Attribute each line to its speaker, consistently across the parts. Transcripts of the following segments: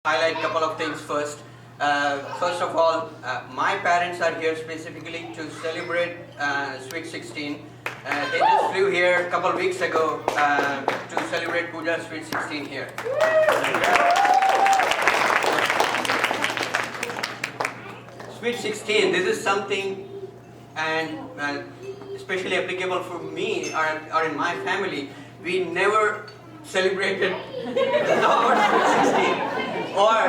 Speaker 1: highlight a couple of things first. First of all, my parents are here specifically to celebrate Sweet 16. They just flew here a couple of weeks ago to celebrate Pooja's Sweet 16 here. Sweet 16, this is something, and especially applicable for me or in my family, we never celebrated our Sweet 16. Or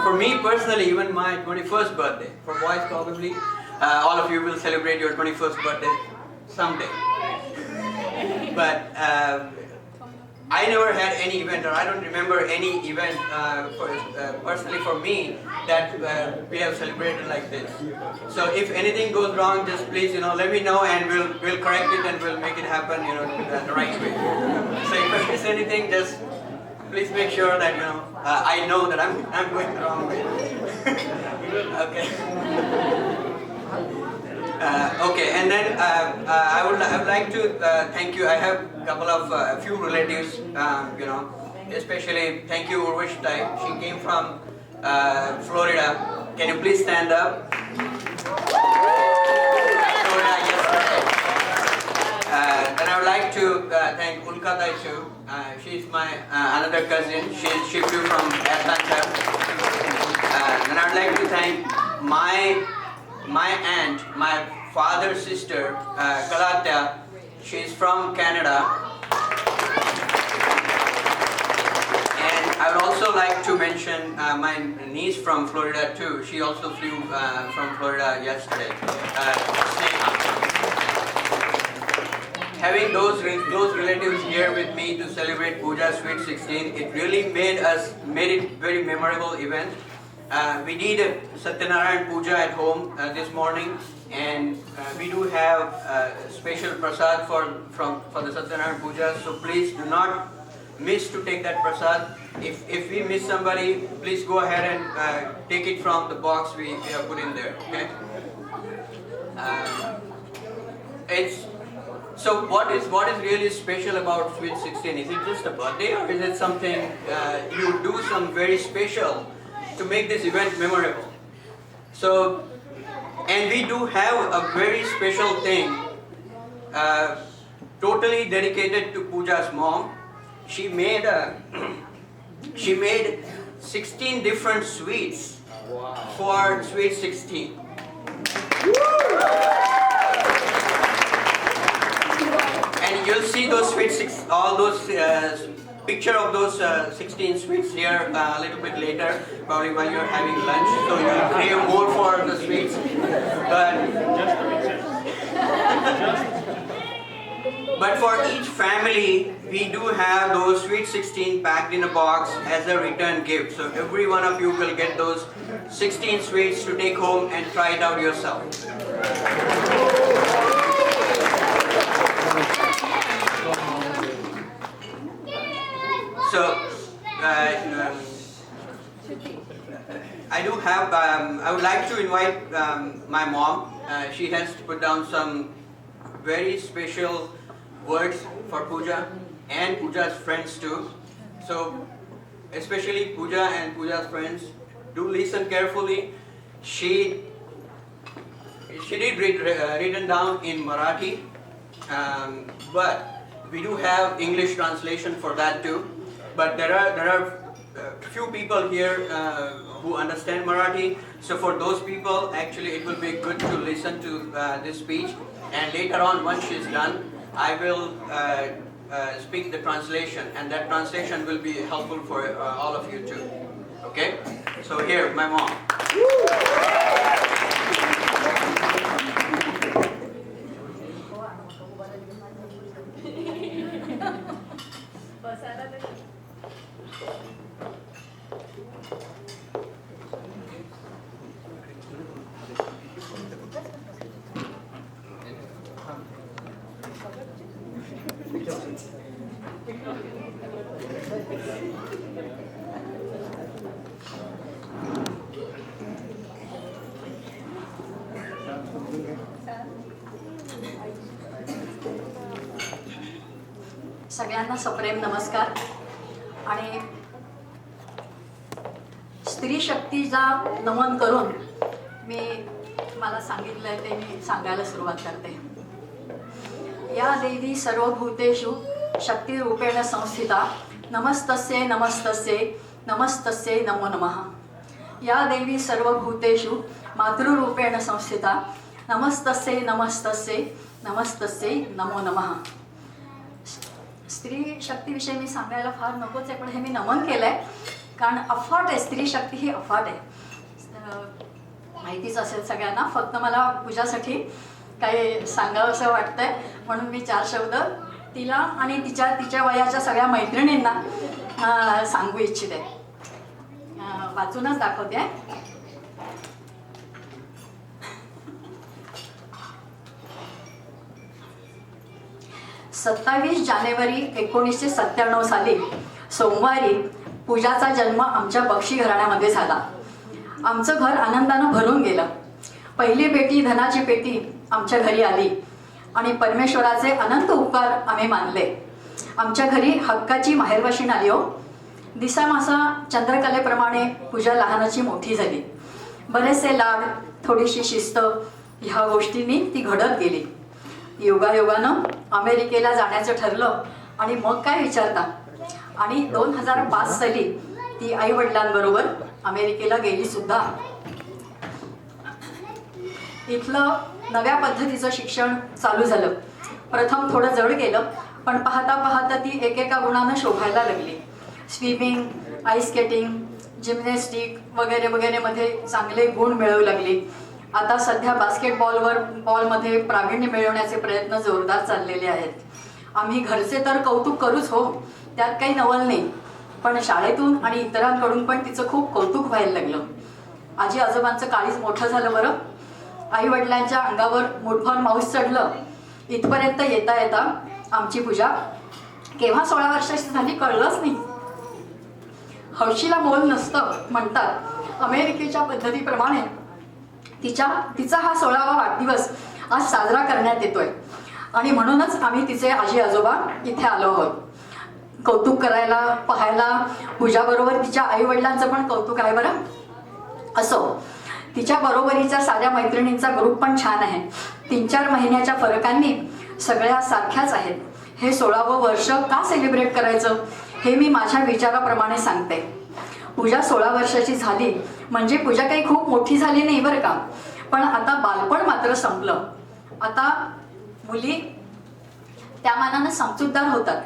Speaker 1: for me personally, even my 21st birthday. For boys probably, all of you will celebrate your 21st birthday someday. But I never had any event, or I don't remember any event personally for me that we have celebrated like this. So if anything goes wrong, just please let me know, and we'll correct it and we'll make it happen the right way. So if I miss anything, just please make sure that I know that I'm going the wrong way. Okay. Okay, and then I would like to thank you. I have a few relatives, especially thank you Urvashtai. She came from Florida. Can you please stand up? Florida, yesterday. Then I would like to thank Ulka too. She's my another cousin. She flew from Atlanta. Then I would like to thank my aunt, my father's sister, Kalatya. She's from Canada. And I would also like to mention my niece from Florida too. She also flew from Florida yesterday. Having those close relatives here with me to celebrate Pooja's Sweet 16, it really made it very memorable event. We did a Satyanarayan Puja at home this morning, and we do have special prasad for the Satyanarayan Puja. So please do not miss to take that prasad. If we miss somebody, please go ahead and take it from the box we have put in there. Okay. So what is really special about Sweet 16? Is it just a birthday, or is it something you do some very special to make this event memorable? So, and we do have a very special thing totally dedicated to Pooja's mom. She made 16 different sweets for Sweet 16. And you'll see those all those picture of those 16 sweets here a little bit later, probably while you're having lunch. So you'll crave more for the sweets. But for each family, we do have those Sweet 16 packed in a box as a return gift. So every one of you will get those 16 sweets to take home and try it out yourself. So, I would like to invite my mom. She has put down some very special words for Pooja and Pooja's friends too. So, especially Pooja and Pooja's friends, do listen carefully. She did written down in Marathi, but we do have English translation for that too. But there are few people here who understand Marathi. So for those people, actually it will be good to listen to this speech. And later on, once she's done, I will speak the translation, and that translation will be helpful for all of you too. Okay? So here, my mom.
Speaker 2: सगळ्यांना सप्रेम नमस्कार. आणि स्त्री शक्तीचा नमन करून मी मला सांगितलंय ते मी सांगायला सुरुवात करते. या देवी सर्वभूतेषु शक्तिरूपेण संस्थिता नमस्तस्यै नमस्तस्यै नमस्तस्यै नमो नमः. या देवी सर्वभूतेषु मातृरूपेण संस्थिता नमस्तस्यै नमस्तस्यै नमस्तस्यै नमो नमः. स्त्री शक्तीविषयी मी सांगायला फार नकोच आहे, पण हे मी नमन केलंय कारण अफाट आहे. स्त्री शक्ती ही अफाट आहे, माहितीच असेल सगळ्यांना. फक्त मला पूजासाठी काही सांगावं असं वाटतंय म्हणून मी 4 शब्द तिला आणि तिच्या वयाच्या सगळ्या मैत्रिणींना सांगू इच्छिते. वाचूनच दाखवते. 27 जानेवारी 1997 साली सोमवारी पूजाचा जन्म आमच्या बक्षी घराण्यामध्ये झाला. आमचं घर आनंदानं भरून गेलं. पहिली पेटी, धनाची पेटी आमच्या घरी आली आणि परमेश्वराचे अनंत उपकार आम्ही मानले. आमच्या घरी हक्काची माहेरवाशीण आली हो. दिसामासा चंद्रकलेप्रमाणे पूजा लहानाची मोठी झाली. बरेचसे लाड, थोडीशी शिस्त ह्या गोष्टींनी ती घडत गेली. योगायोगानं अमेरिकेला जाण्याचं ठरलं आणि मग काय विचारता. आणि 2005 साली ती आई वडिलांबरोबर अमेरिकेला गेली सुद्धा. इथलं नव्या पद्धतीचं शिक्षण चालू झालं. प्रथम थोडं जड गेलं, पण पाहता पाहता ती एकेका गुणानं शोभायला लागली. स्विमिंग, आईस स्केटिंग, जिम्नॅस्टिक वगैरे वगैरे मध्ये चांगले गुण मिळवू लागली. आता सध्या बॉलमध्ये प्रावीण्य मिळवण्याचे प्रयत्न जोरदार चाललेले आहेत. आम्ही घरचे तर कौतुक करूच हो, त्यात काही नवल नाही, पण शाळेतून आणि इतरांकडून पण तिचं खूप कौतुक व्हायला लागलं. आजी आजोबांचं काळीच मोठं झालं बरं. आई वडिलांच्या अंगावर मुठभर माऊस चढलं. इथपर्यंत येता येता आमची पूजा केव्हा 16 वर्षाची झाली कळलंच नाही. हौशीला मोल नसतं म्हणतात. अमेरिकेच्या पद्धतीप्रमाणे तिचा हा 16वा वाढदिवस आज साजरा करण्यात येतोय आणि म्हणूनच आम्ही तिचे आजी आजोबा इथे आलो आहोत. कौतुक करायला, पाहायला. पूजाबरोबर तिच्या आई वडिलांचं पण कौतुक आहे बरं. असो, तिच्या बरोबरीच्या साऱ्या मैत्रिणींचा ग्रुप पण छान आहे. 3-4 महिन्याच्या फरकांनी सगळ्या सारख्याच आहेत. हे 16वं वर्ष का सेलिब्रेट करायचं हे मी माझ्या विचाराप्रमाणे सांगते. पूजा 16 वर्षाची झाली म्हणजे पूजा काही खूप मोठी झाली नाही बरं का, पण आता बालपण मात्र संपलं. आता मुली त्या मानानं समजूतदार होतात.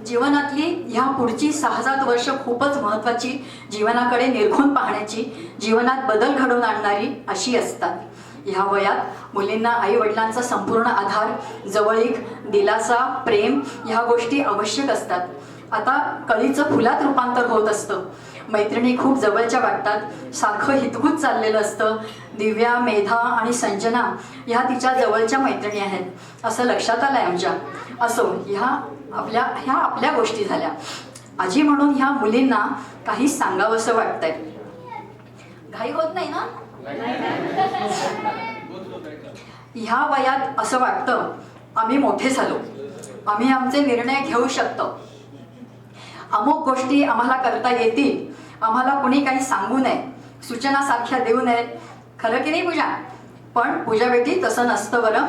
Speaker 2: जीवनातली ह्या पुढची 6-7 वर्ष खूपच महत्त्वाची, जीवनाकडे निरखून पाहण्याची, जीवनात बदल घडवून आणणारी अशी असतात. ह्या वयात मुलींना आई वडिलांचा संपूर्ण आधार, जवळीक, दिलासा, प्रेम ह्या गोष्टी आवश्यक असतात. आता कळीचं फुलात रूपांतर होत असतं. मैत्रिणी खूप जवळच्या वाटतात. सारखं हितगुज चाललेलं असतं. दिव्या, मेधा आणि संजना ह्या तिच्या जवळच्या मैत्रिणी आहेत असं लक्षात आलंय आमच्या. असो, ह्या आपल्या गोष्टी झाल्या. आजी म्हणून ह्या मुलींना काही सांगावंसं वाटतंय. घाई होत नाही ना? ह्या वयात असं वाटतं आम्ही मोठे झालो, आम्ही आमचे निर्णय घेऊ शकतो, अमुक गोष्टी आम्हाला करता येतील, आम्हाला कुणी काही सांगू नये, सूचना सारख्या देऊ नयेत. खरं की नाही पूजा? पण पूजा बेटी तसं नसतं बरं.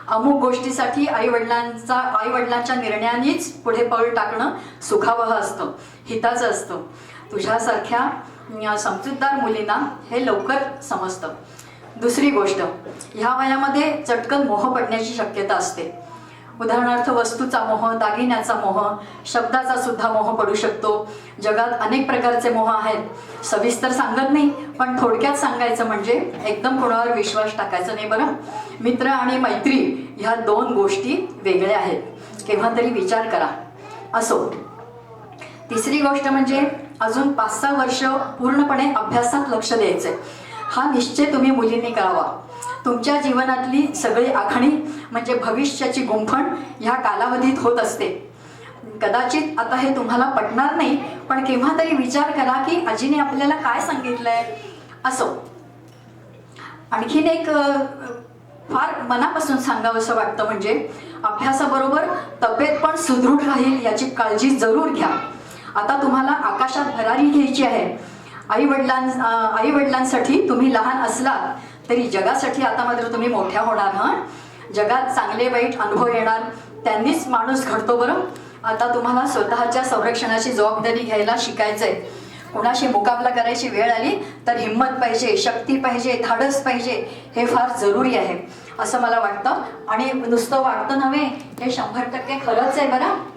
Speaker 2: अमुक गोष्टीसाठी आई वडिलांच्या निर्णयानेच पुढे पाऊल टाकणं सुखावह असतं, हिताचं असतं. तुझ्यासारख्या समजूतदार मुलींना हे लवकर समजतं. दुसरी गोष्ट, ह्या वयामध्ये चटकन मोह पडण्याची शक्यता असते. उदाहरणार्थ वस्तूचा मोह, दागिन्याचा मोह, शब्दाचा सुद्धा मोह पडू शकतो. जगात अनेक प्रकारचे मोह आहेत. सविस्तर सांगत नाही, पण थोडक्यात सांगायचं म्हणजे एकदम कोणावर विश्वास टाकायचा नाही बरं. मित्र आणि मैत्री ह्या 2 गोष्टी वेगळ्या आहेत, केव्हा तरी विचार करा. असो, तिसरी गोष्ट म्हणजे अजून 5-6 वर्ष पूर्णपणे अभ्यासात लक्ष द्यायचंय. हा निश्चय तुम्ही मुलींनी करावा. तुमच्या जीवनातली सगळी आखणी म्हणजे भविष्याची गुंफण ह्या कालावधीत होत असते. कदाचित आता हे तुम्हाला पटणार नाही, पण केव्हा तरी विचार करा की आजीने आपल्याला काय सांगितलंय. असो, आणखीन एक फार मनापासून सांगावंसं वाटतं म्हणजे अभ्यासाबरोबर तब्येत पण सुदृढ राहील याची काळजी जरूर घ्या. आता तुम्हाला आकाशात भरारी घ्यायची आहे आई वडिलांसाठी तुम्ही लहान असलात तरी जगासाठी आता मात्र तुम्ही मोठ्या होणार. जगात चांगले वाईट अनुभव येणार, त्यांनीच माणूस घडतो बरं. आता तुम्हाला स्वतःच्या संरक्षणाची जबाबदारी घ्यायला शिकायचंय. कोणाशी मुकाबला करायची वेळ आली तर हिंमत पाहिजे, शक्ती पाहिजे, धाडस पाहिजे. हे फार जरुरी आहे असं मला वाटतं. आणि नुसतं वाटतं नव्हे, हे 100% खरंच आहे बरं.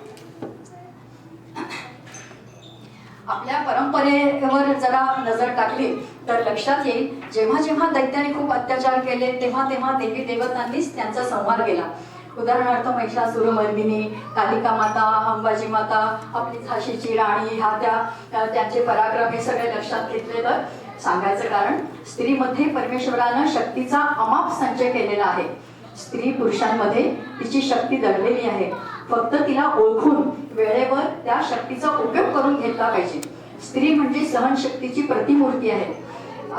Speaker 2: आपल्या परंपरेवर जरा नजर टाकली तर लक्षात येईल, जेव्हा जेव्हा दैत्याने खूप अत्याचार केले तेव्हा तेव्हा देवी देवतांनीच त्यांचा संहार केला. उदाहरणार्थ महिषासुर मर्दिनी, कालिका माता, अंबाजी माता, आपली झाशीची राणी, त्यांचे पराक्रम हे सगळे लक्षात घेतले तर सांगायचं कारण स्त्रीमध्ये परमेश्वरानं शक्तीचा अमाप संचय केलेला आहे. स्त्री पुरुषांमध्ये तिची शक्ती दडलेली आहे. फक्त तिला ओळखून वेळेवर त्या शक्तीचा उपयोग करून घेतला पाहिजे. स्त्री म्हणजे सहनशक्तीची प्रतिमूर्ती आहे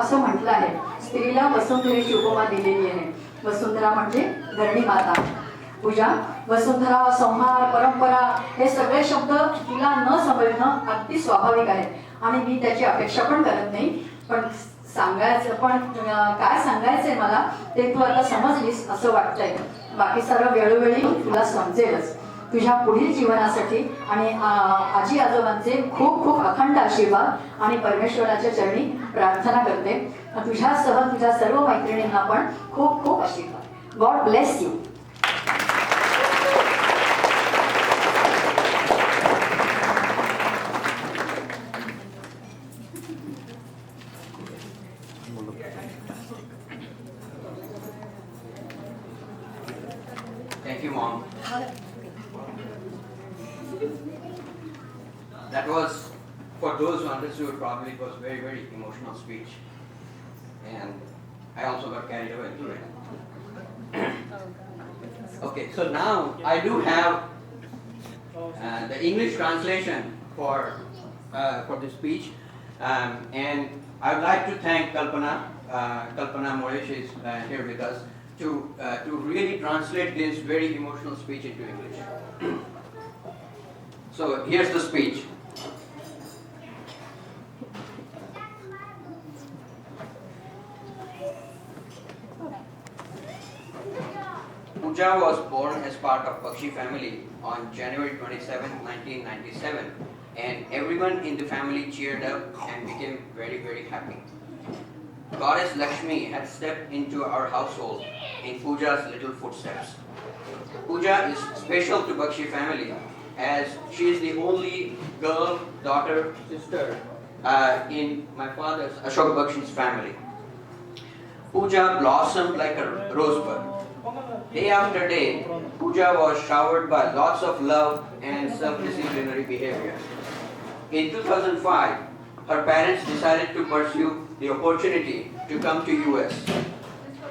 Speaker 2: असं म्हटलं आहे. स्त्रीला वसुंधरेची उपमा दिलेली आहे. वसुंधरा म्हणजे धरणी माता. पूजा, वसुंधरा, संहार, परंपरा हे सगळे शब्द तुला न समजणं अगदी स्वाभाविक आहे आणि मी त्याची अपेक्षा पण करत नाही. पण काय सांगायचंय मला ते तू आता समजलीस असं वाटतंय. बाकी सर्व वेळोवेळी तुला समजेलच. तुझ्या पुढील जीवनासाठी आणि आजी आजोबांचे खूप खूप अखंड आशीर्वाद आणि परमेश्वराच्या चरणी प्रार्थना करते. तुझ्यासह तुझ्या सर्व मैत्रिणींना पण खूप खूप आशीर्वाद. God bless you.
Speaker 1: Thank you, Mom. That was, for those who understood, probably it was very, very emotional speech. And I also got carried away into it. Okay, so now I do have the English translation for this speech. And I would like to thank Kalpana Moresh is here with us to really translate this very emotional speech into English. So here's the speech. Pooja was born as part of Bakshi family on January 27, 1997, and everyone in the family cheered up and became very, very happy. Goddess Lakshmi had stepped into our household in Pooja's little footsteps. Pooja is special to Bakshi family as she is the only girl, daughter, sister in my father's Ashok Bakshi's family. Pooja blossomed like a rosebud. Day after day, Pooja was showered by lots of love and self-disciplinary behavior. In 2005, her parents decided to pursue the opportunity to come to US.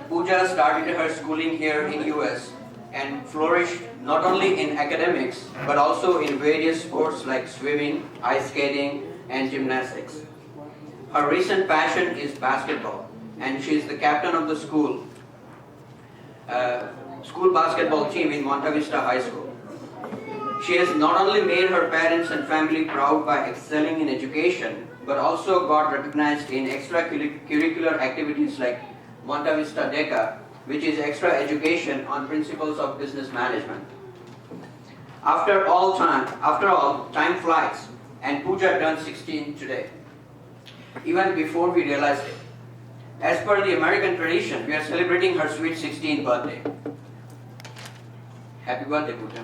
Speaker 1: Pooja started her schooling here in US and flourished not only in academics but also in various sports like swimming, ice skating and gymnastics. Her recent passion is basketball and she is the captain of the school basketball team in Monta Vista High School. She has not only made her parents and family proud by excelling in education, but also got recognized in extracurricular activities like Monta Vista DECA, which is extra education on principles of business management. After all, time flies, and Pooja turned 16 today, even before we realized it. As per the American tradition, we are celebrating her sweet 16th birthday. Happy birthday, Pooja.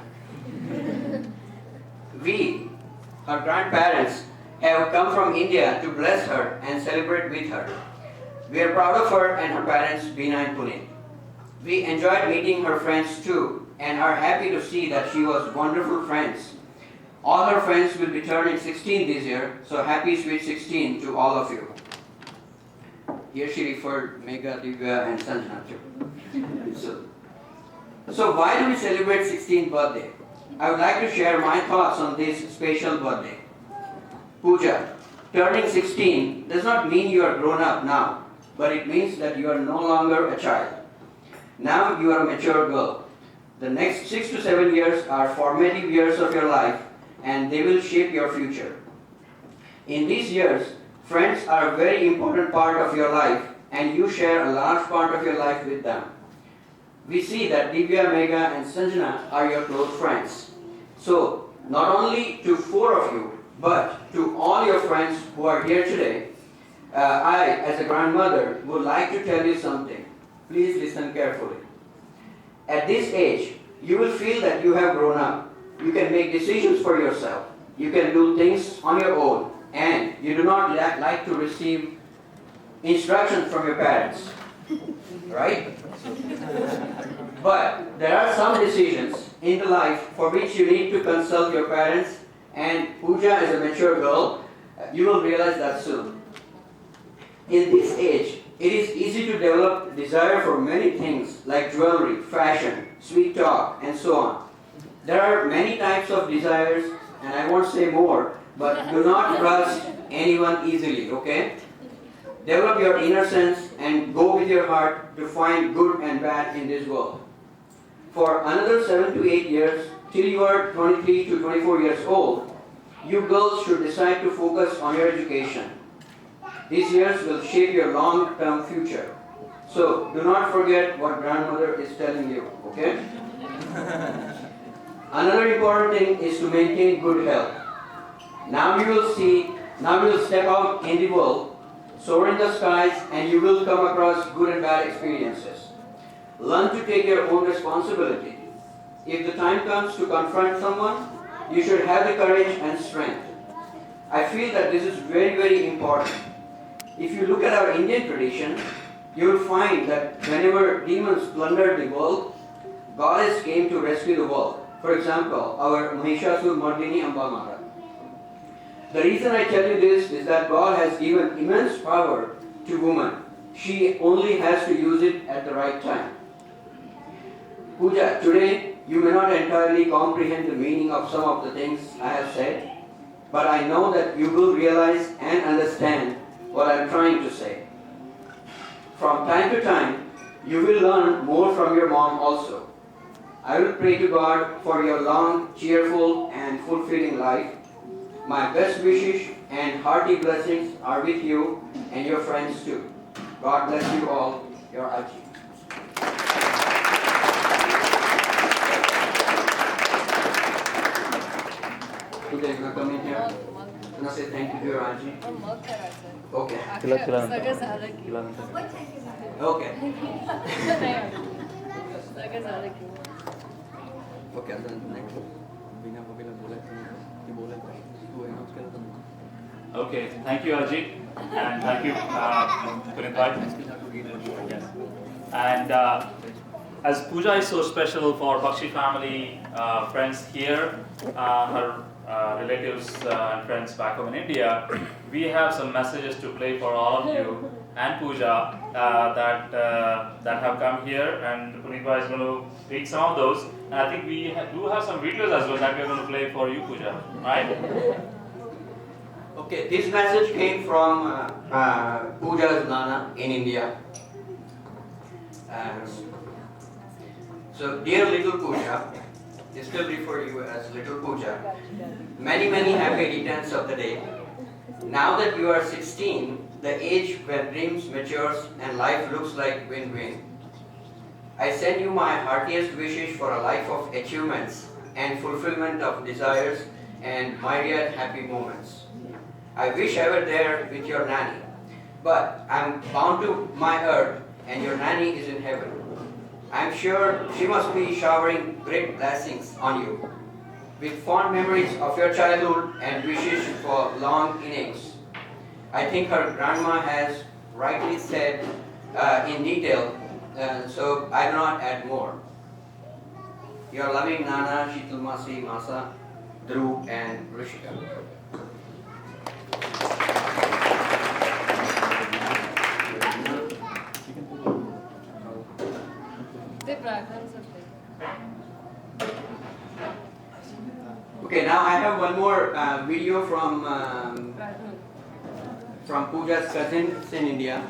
Speaker 1: We, her grandparents, have come from India to bless her and celebrate with her. We are proud of her and her parents, Veena and Puneet. We enjoyed meeting her friends too and are happy to see that she was wonderful friends. All her friends will be turning 16 this year, so happy sweet 16 to all of you. Here she referred Megha, Divya and Sanjana too. So why do we celebrate 16th birthday? I would like to share my thoughts on this special birthday. Pooja, turning 16 does not mean you are grown up now, but it means that you are no longer a child. Now you are a mature girl. The next 6 to 7 years are formative years of your life and they will shape your future. In these years, Friends are a very important part of your life, and you share a large part of your life with them. We see that Divya, Megha and Sanjana are your close friends. So, not only to 4 of you, but to all your friends who are here today, I, as a grandmother, would like to tell you something. Please listen carefully. At this age, you will feel that you have grown up. You can make decisions for yourself. You can do things on your own. And you do not like to receive instructions from your parents. Right? But there are some decisions in the life for which you need to consult your parents, and Pooja, as a mature girl, you will realize that soon. In this age, it is easy to develop desire for many things like jewelry, fashion, sweet talk, and so on. There are many types of desires, and I won't say more, but do not trust anyone easily, okay? Develop your inner sense and go with your heart to find good and bad in this world. For another 7 to 8 years, till you are 23 to 24 years old, you girls should decide to focus on your education. These years will shape your long-term future. So, do not forget what grandmother is telling you, okay? Another important thing is to maintain good health. Now you will step out in the world, soar in the skies, and you will come across good and bad experiences. Learn to take your own responsibility. If the time comes to confront someone, you should have the courage and strength. I feel that this is very, very important. If you look at our Indian tradition, you will find that whenever demons plundered the world, goddess came to rescue the world. For example, our Mahishasur Mardini Ambamara. The reason I tell you this is that God has given immense power to woman. She only has to use it at the right time. Pooja, today you may not entirely comprehend the meaning of some of the things I have said, but I know that you will realize and understand what I am trying to say. From time to time, you will learn more from your mom also. I will pray to God for your long, cheerful and fulfilling life. My best wishes and hearty blessings are with you and your friends too. God bless you all, your Aji. Pooja, you want to come in here? I'm going to say thank you to your Aji. Okay. Okay. Okay, and then next.
Speaker 3: Okay, thank you, Ajit, and thank you for inviting me. Yes. And as Pooja is so special for Bakshi family, friends here, her relatives and friends back home in India, we have some messages to play for all of you and Pooja that have come here, and Punitba is going to read some of those. And I think we do have some videos as well that we are going to play for you, Pooja, right?
Speaker 1: Okay, this message came from Pooja's Nana in India. So, dear little Pooja, I still refer you as little Pooja. Many, many happy returns of the day. Now that you are 16, the age when dreams matures and life looks like win-win. I send you my heartiest wishes for a life of achievements and fulfillment of desires and myriad happy moments. I wish I were there with your nanny, but I'm bound to my earth and your nanny is in heaven. I'm sure she must be showering great blessings on you, with fond memories of your childhood and wishes for long innings. I think her grandma has rightly said in detail, so I do not add more. Your loving Nana, Shitalmasi, Masa, Dhruv and Rishika. Okay, now I have one more video from Pooja's cousins in India.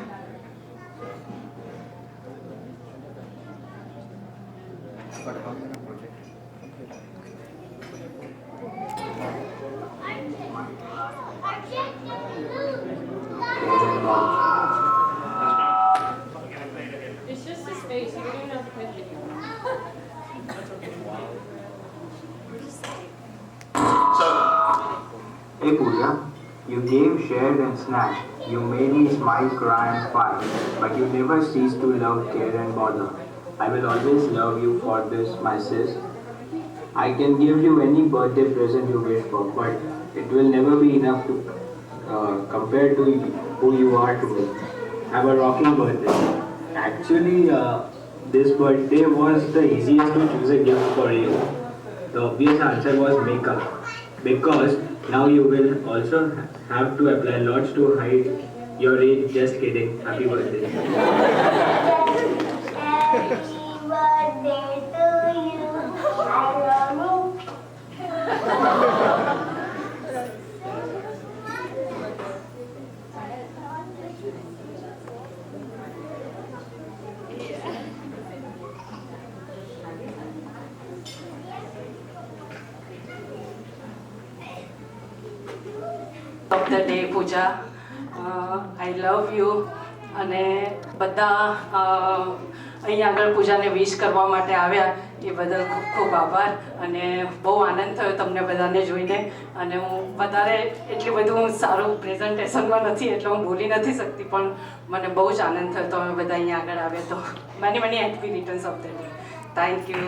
Speaker 4: Hey Pooja, you gave, shared and snatched. You made me smile, cry and fight. But you never cease to love, care and bother. I will always love you for this, my sis. I can give you any birthday present you wish for, but it will never be enough to compare to who you are to me. Have a rocking birthday. Actually, this birthday was the easiest to choose a gift for you. The obvious answer was makeup. Because now you will also have to apply lots to hide your age. Just kidding. Happy birthday.
Speaker 5: Happy birthday to you. I love
Speaker 2: of the day Puja I love you અને બધા અહીં આગળ પૂજાને વિશ કરવા માટે આવ્યા એ બદલ ખૂબ ખૂબ આભાર અને બહુ આનંદ થયો તમને બધાને જોઈને અને હું વધારે એટલી બધું સારું પ્રેઝન્ટેશનમાં નથી એટલે હું બોલી નથી શકતી પણ મને બહુ જ આનંદ થયો તમે બધા અહીં આગળ આવ્યા તો many many happy returns of the day thank you.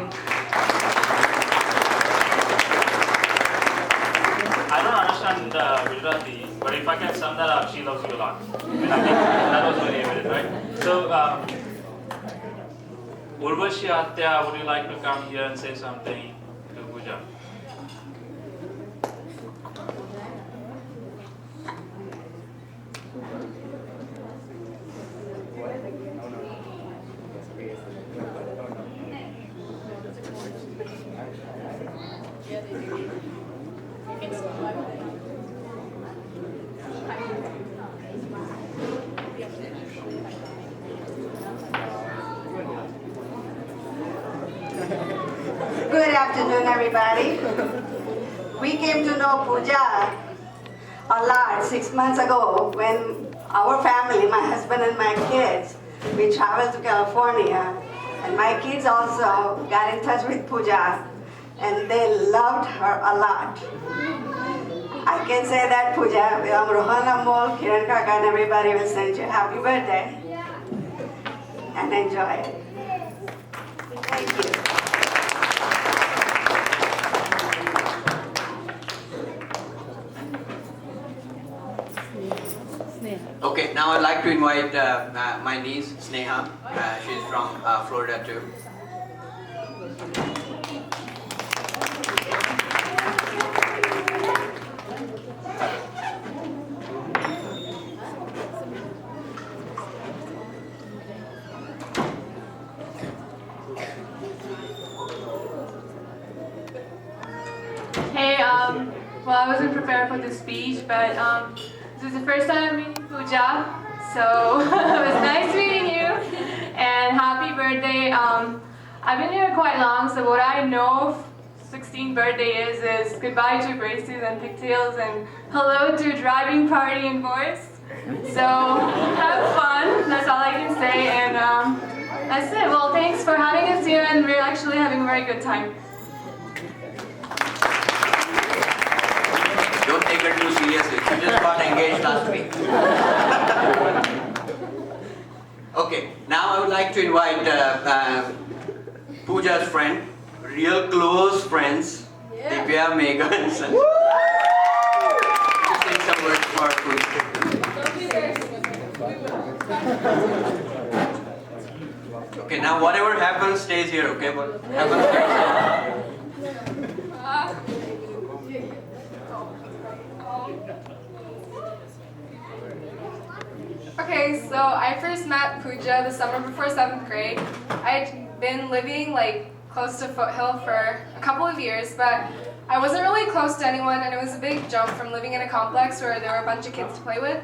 Speaker 3: I don't understand Gujarati, but if I can sum that up, she loves you a lot. And I think that was very evident, right? So, Urvashi Atya, would you like to come here and say something to Pooja?
Speaker 6: Good afternoon, everybody. We came to know Pooja a lot 6 months ago when our family, my husband and my kids, we traveled to California. And my kids also got in touch with Pooja and they loved her a lot. I can say that Pooja, Rohan Amol, Kiran Kaka and everybody will send you happy birthday and enjoy it. Thank you.
Speaker 1: Okay, now I'd like to invite my niece, Sneha. She's from Florida too.
Speaker 7: Hey, well, I wasn't prepared for this speech, but this is the first time I'm meeting Pooja, so it was nice meeting you, and happy birthday. I've been here quite long, so what I know 16th birthday is goodbye to braces and pigtails, and hello to driving party and boys. So have fun, that's all I can say, and that's it. Well, thanks for having us here, and we're actually having a very good time.
Speaker 1: Don't take her too seriously. She just got engaged last week. Okay, now I would like to invite Pooja's friend, real close friends, Divya, Megan, and Sun. Say some words for Pooja. Okay, now whatever happens stays here, okay? What happens stays here.
Speaker 7: Okay, so I first met Pooja the summer before 7th grade. I'd been living like close to Foothill for a couple of years, but I wasn't really close to anyone, and it was a big jump from living in a complex where there were a bunch of kids to play with.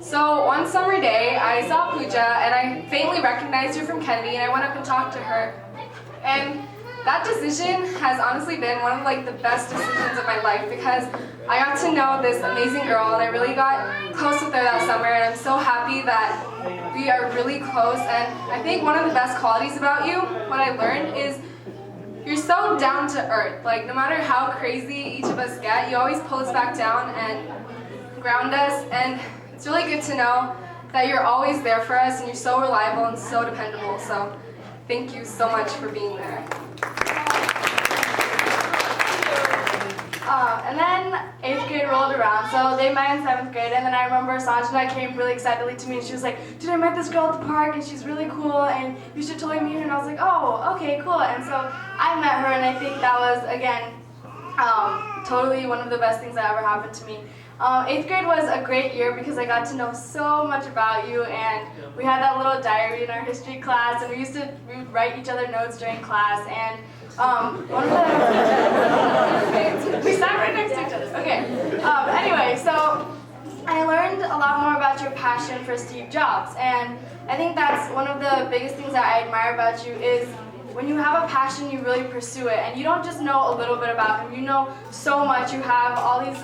Speaker 7: So one summer day, I saw Pooja, and I faintly recognized her from Kennedy, and I went up and talked to her. And that decision has honestly been one of like the best decisions of my life, because I got to know this amazing girl and I really got close with her that summer, and I'm so happy that we are really close. And I think one of the best qualities about you, what I learned, is you're so down to earth. Like, no matter how crazy each of us get, you always pull us back down and ground us. And it's really good to know that you're always there for us and you're so reliable and so dependable. So thank you so much for being there. And then 8th grade rolled around, so they met in 7th grade, and then I remember Sanjana came really excitedly to me, and she was like, dude, I met this girl at the park, and she's really cool, and you should totally meet her, and I was like, oh, okay, cool, and so I met her, and I think that was, again, totally one of the best things that ever happened to me. 8th grade was a great year because I got to know so much about you, and we had that little diary in our history class, and we would write each other notes during class, and one of the we sat right next to each other. Okay. Anyway, so I learned a lot more about your passion for Steve Jobs, and I think that's one of the biggest things that I admire about you is when you have a passion, you really pursue it, and you don't just know a little bit about him. You know so much. You have all these.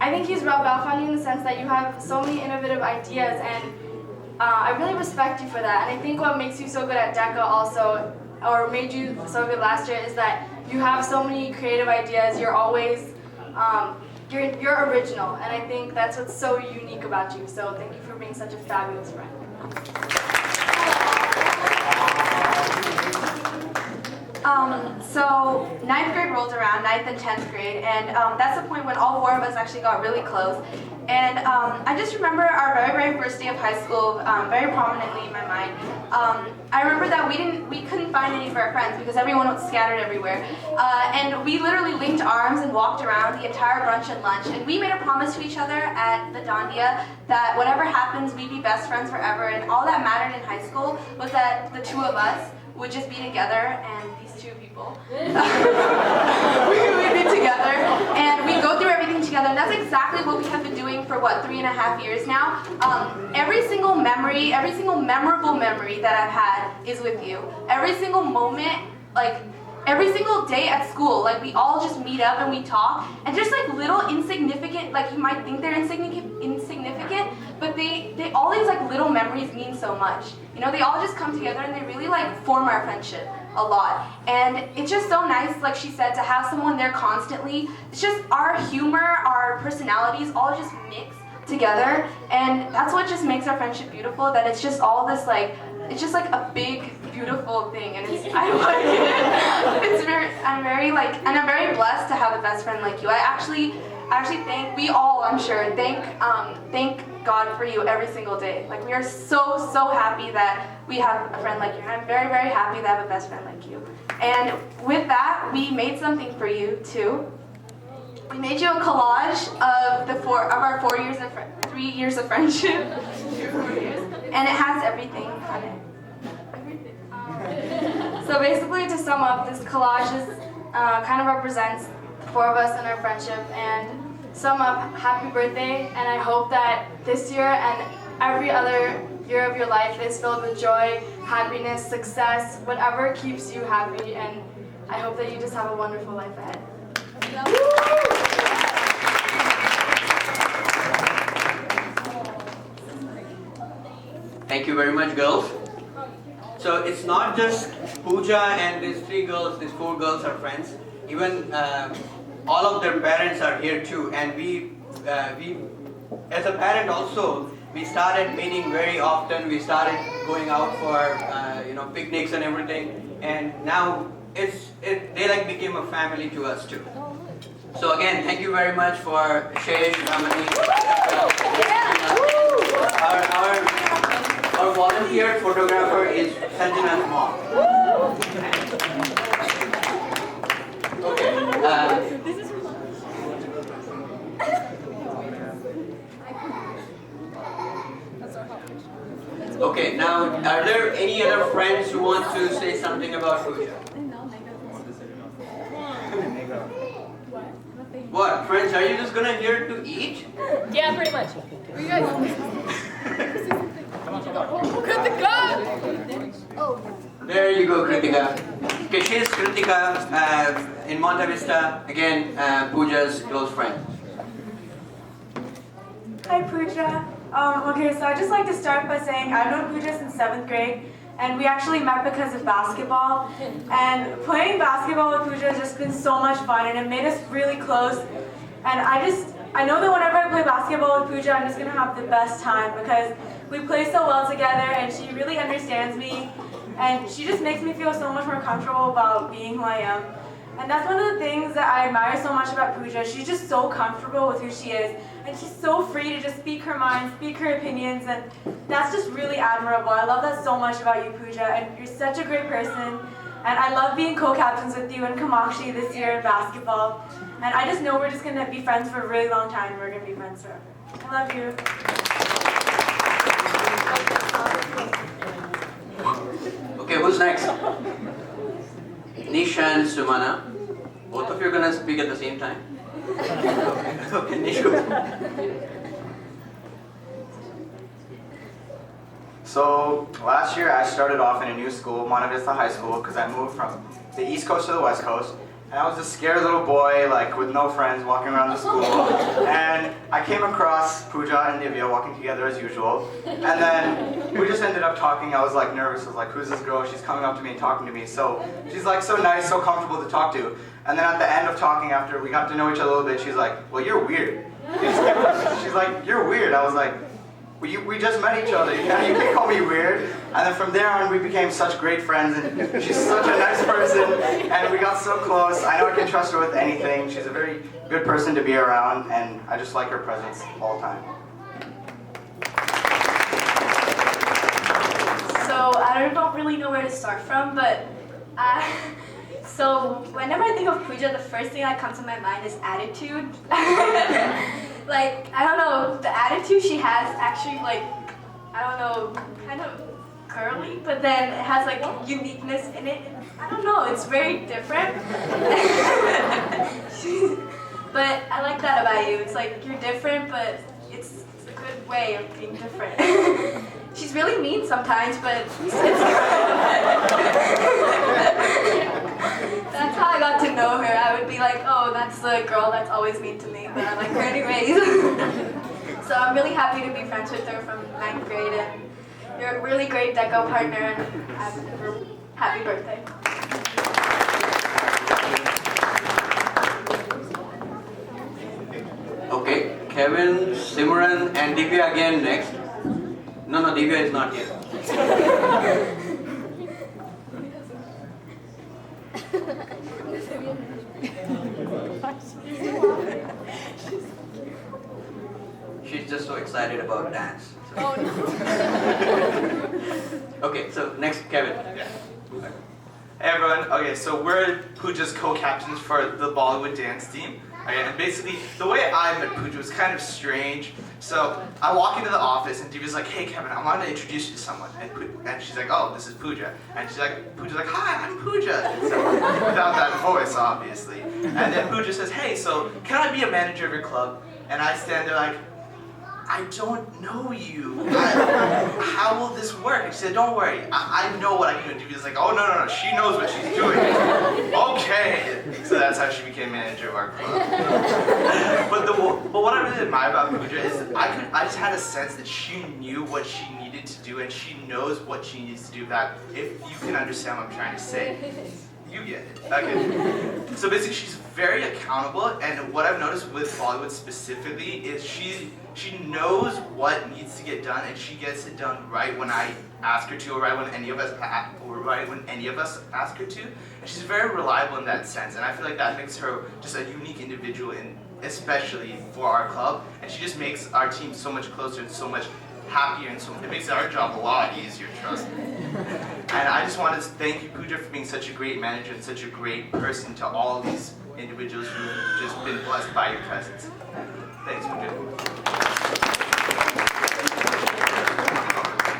Speaker 7: I think he's rubbed off on you in the sense that you have so many innovative ideas, and I really respect you for that. And I think what makes you so good at DECA also, or made you so good last year, is that you have so many creative ideas. You're always, you're original, and I think that's what's so unique about you. So thank you for being such a fabulous friend.
Speaker 8: So 9th grade rolled around, 9th and 10th grade, and that's the point when all 4 of us actually got really close. And I just remember our very, very first day of high school very prominently in my mind. I remember that we couldn't find any of our friends because everyone was scattered everywhere. And we literally linked arms and walked around the entire brunch and lunch. And we made a promise to each other at the Dandia that whatever happens, we'd be best friends forever. And all that mattered in high school was that the 2 of us would just be together, and these 2 people, we would be together, and we'd go through everything together, and that's exactly what we have been doing for, 3.5 years now. Every single memory, every single memorable memory that I've had is with you. Every single moment, every single day at school, we all just meet up and we talk, and just little insignificant, you might think they're insignificant, but they all these little memories mean so much. You know, they all just come together and they really form our friendship a lot. And it's just so nice, like she said, to have someone there constantly. It's just our humor, our personalities all just mix together, and that's what just makes our friendship beautiful, that it's just all this it's just a big, beautiful thing, and I like it. I'm very blessed to have a best friend like you. I actually thank, we all, I'm sure, thank God for you every single day. We are so happy that we have a friend like you, and I'm very, very happy to have a best friend like you. And with that, we made something for you too. We made you a collage of our 3 years of friendship, 4 years, and it has everything on it.
Speaker 7: So basically, to sum up, this collage kind of represents the 4 of us and our friendship. And sum up, happy birthday, and I hope that this year and every other year of your life is filled with joy, happiness, success, whatever keeps you happy, and I hope that you just have a wonderful life ahead.
Speaker 1: Thank you very much, girls. So it's not just Pooja and these 3 girls, these 4 girls are friends. Even all of their parents are here too. And we as a parent also, we started meeting very often. We started going out for picnics and everything. And now they became a family to us too. So again, thank you very much for Shesh, Ramani. Our volunteer photographer is Sanjana's mom. Okay. Okay, now are there any other friends who want to say something about Pooja? What, friends, are you just gonna here to eat?
Speaker 9: Yeah, pretty much.
Speaker 1: There you go, Kritika. Okay, she's Kritika in Monte Vista, again, Pooja's close friend.
Speaker 10: Hi Pooja. Okay, so I'd just like to start by saying I've known Pooja since 7th grade,
Speaker 9: and we actually met because of basketball. And playing basketball with Pooja has just been so much fun, and it made us really close. And I know that whenever I play basketball with Pooja, I'm just gonna have the best time because we play so well together, and she really understands me, and she just makes me feel so much more comfortable about being who I am. And that's one of the things that I admire so much about Pooja. She's just so comfortable with who she is, and she's so free to just speak her mind, speak her opinions, and that's just really admirable. I love that so much about you, Pooja, and you're such a great person. And I love being co-captains with you and Kamakshi this year in basketball. And I just know we're just gonna be friends for a really long time. We're gonna be friends forever. I love you.
Speaker 1: Okay, who's next? Nisha and Sumana. Both of you are gonna speak at the same time. Okay, Nisha.
Speaker 10: So last year I started off in a new school, Monte Vista High School, because I moved from the East Coast to the West Coast. And I was a scared little boy, like with no friends, walking around the school. And I came across Pooja and Nivya walking together as usual. And then we just ended up talking. I was like nervous. I was like, who's this girl? She's coming up to me and talking to me. So she's like so nice, so comfortable to talk to. And then at the end of talking, after we got to know each other a little bit, she's like, well, you're weird. She's like, you're weird. I was like, we just met each other, you can't call me weird. And then from there on, we became such great friends, and she's such a nice person, and we got so close. I know I can trust her with anything. She's a very good person to be around, and I just like her presence all the time.
Speaker 11: So I don't really know where to start from, but so whenever I think of Pooja, the first thing that comes to my mind is attitude. Like, I don't know, the attitude she has actually, like, I don't know, kind of curly, but then it has like uniqueness in it. I don't know, it's very different. But I like that about you. It's like you're different, but it's a good way of being different. She's really mean sometimes, but it's that's how I got to know her. I would be like, oh, that's the girl that's always mean to me, but I like her anyways. So I'm really happy to be friends with her from 9th grade, and you're a really great deco partner, and happy birthday.
Speaker 1: Okay, Kevin, Simran, and Divya again next. No, Divya is not here. She's just so excited about dance.
Speaker 7: Oh no.
Speaker 1: Okay, so next, Kevin.
Speaker 10: Yeah. Hey everyone, okay, so we're Pooja's co-captains for the Bollywood dance team. Okay, and basically, the way I met Pooja was kind of strange. So I walk into the office and Divya's like, hey Kevin, I wanted to introduce you to someone. And she's like, oh, this is Pooja. And Pooja's like, hi, I'm Pooja. So without that voice, obviously. And then Pooja says, hey, so can I be a manager of your club? And I stand there like, I don't know you. How will this work? And she said, don't worry, I know what I can do. Divya's like, oh no, she knows what she's doing. Okay. So that's how she became manager of our club. But what I really admire about Pooja is I just had a sense that she knew what she needed to do, and she knows what she needs to do. That if you can understand what I'm trying to say. You get it. Okay. So basically, she's very accountable, and what I've noticed with Bollywood specifically is she knows what needs to get done, and she gets it done right when I ask her to, or right when any of us ask her to. And she's very reliable in that sense, and I feel like that makes her just a unique individual, especially for our club. And she just makes our team so much closer and so much happier, and so it makes our job a lot easier, trust me. And I just wanted to thank you, Pooja, for being such a great manager and such a great person to all these individuals who've just been blessed by your presence. Thanks, Pooja.